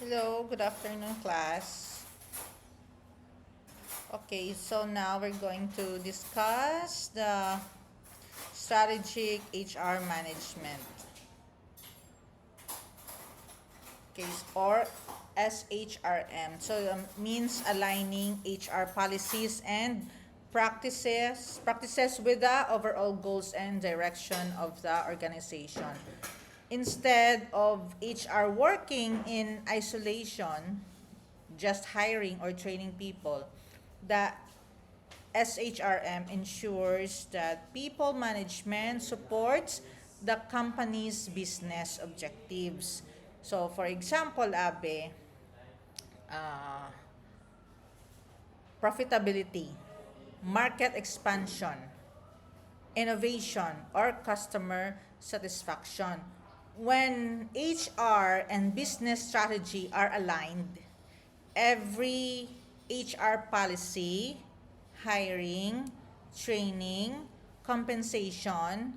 Hello, good afternoon, class. Okay, so now we're going to discuss the strategic HR management. Okay, or SHRM. So means aligning HR policies and practices with the overall goals and direction of the organization. Instead of HR working in isolation, just hiring or training people, the SHRM ensures that people management supports the company's business objectives. So, for example, Abe, uh, profitability, market expansion, innovation, or customer satisfaction. When HR and business strategy are aligned, every HR policy, hiring, training, compensation,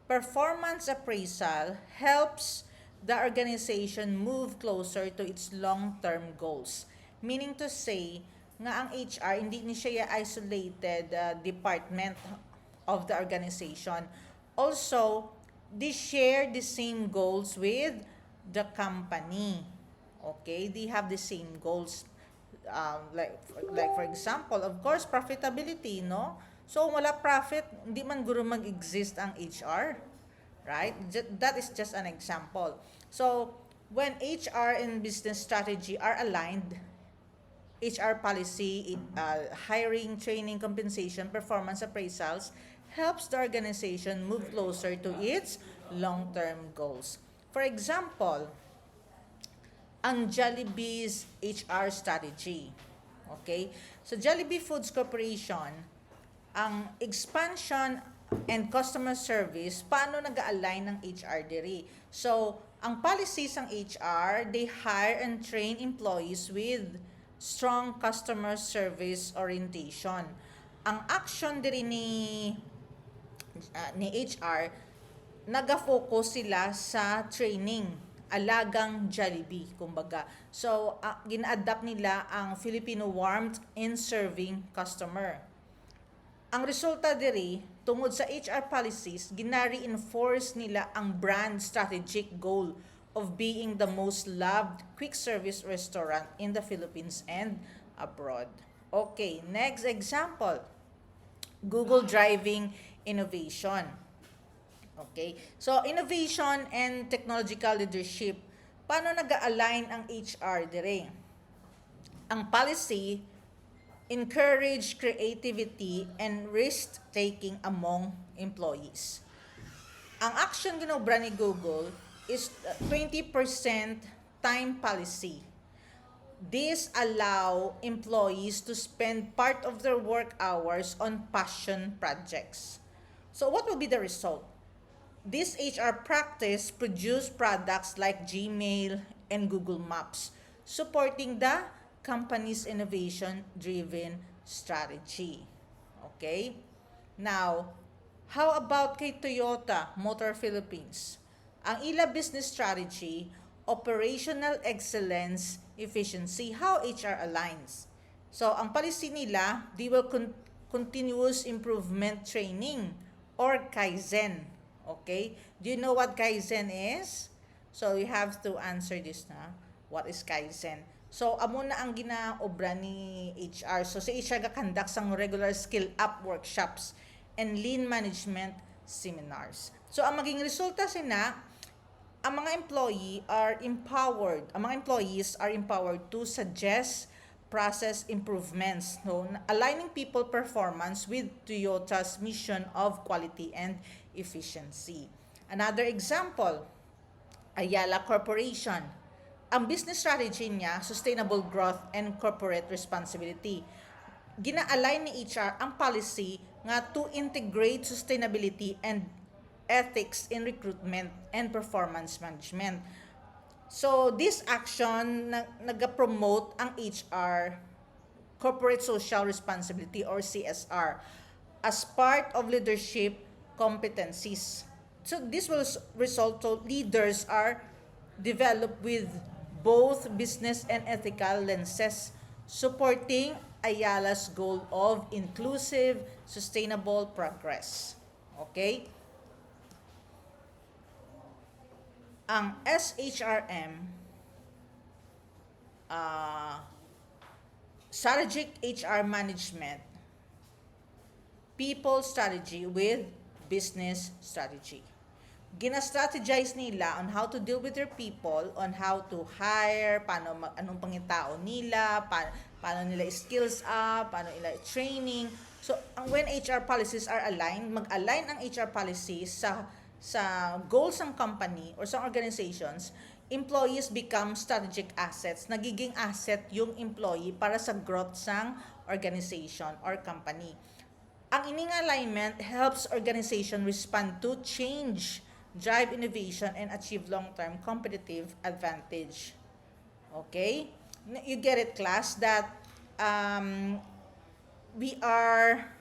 performance appraisal helps the organization move closer to its long-term goals. Meaning to say, nga ang HR, hindi ni siya isolated department of the organization. Also, they share the same goals with the company. Okay, they have the same goals. Like for example, of course, profitability, no? So wala profit, hindi man guro mag-exist ang HR, right? That is just an example. So when HR and business strategy are aligned, HR policy, hiring, training, compensation, performance appraisals helps the organization move closer to its long-term goals. For example, ang Jollibee's HR strategy. Okay? So Jollibee Foods Corporation, ang expansion and customer service, paano nag-align ng HR diri? So, ang policies ng HR, they hire and train employees with strong customer service orientation. Ang action diri ni HR, naga-focus sila sa training, alagang Jollibee, kumbaga. So, gina-adapt nila ang Filipino warmth in serving customer. Ang resulta diri, tungod sa HR policies, gina-reinforce nila ang brand strategic goal of being the most loved quick service restaurant in the Philippines and abroad. Okay, next example. Google driving innovation. Okay? So, innovation and technological leadership. Paano nag-align ang HR dire? Ang policy encourage creativity and risk-taking among employees. Ang action ginobra ni Google is 20% time policy. This allow employees to spend part of their work hours on passion projects. So what will be the result? This HR practice produce products like Gmail and Google Maps, supporting the company's innovation-driven strategy. Okay? Now, how about kay Toyota Motor Philippines? Ang ila business strategy, operational excellence, efficiency, how HR aligns. So, ang policy nila, they will continuous improvement training or Kaizen. Okay? Do you know what Kaizen is? So, you have to answer this na. What is Kaizen? So, amo na ang ginaobra ni HR. So, sa HR ga-conduct sang regular skill up workshops and lean management seminars. So, ang maging resulta sina, ang mga employees are empowered to suggest process improvements, no, aligning people performance with Toyota's mission of quality and efficiency. Another example, Ayala Corporation. Ang business strategy niya, sustainable growth and corporate responsibility. Gina-align ni HR ang policy nga to integrate sustainability and ethics in recruitment and performance management. So, this action nag-promote ang HR, corporate social responsibility or CSR, as part of leadership competencies. So, this will result to leaders are developed with both business and ethical lenses, supporting Ayala's goal of inclusive, sustainable progress. Okay? Ang SHRM, Strategic HR Management, people strategy with business strategy. Gina-strategize nila on how to deal with their people, on how to hire, anong pangitao nila, paano nila skills up, paano nila training. So, when HR policies are aligned, mag-align ang HR policies sa goals ng company or sa organizations, employees become strategic assets. Nagiging asset yung employee para sa growth ng organization or company. Ang ining alignment helps organization respond to change, drive innovation, and achieve long-term competitive advantage. Okay? You get it, class, that we are,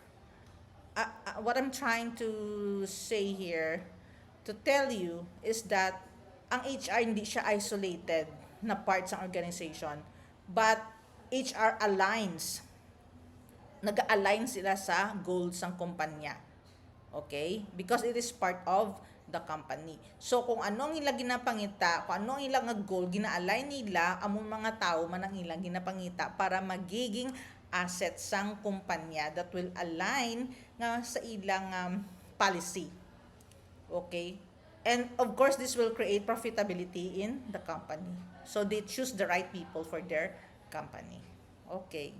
what I'm trying to say here, to tell you, is that ang HR hindi siya isolated na part sa organization, but HR aligns, nag-align sila sa goals ng kumpanya. Okay? Because it is part of the company. So, kung anong ilang ginapangita, kung anong ilang goal, gina-align nila, among mga tao man ang ilang ginapangita para magiging assets sang kumpanya that will align nga sa ilang policy. Okay? And of course, this will create profitability in the company. So, they choose the right people for their company. Okay.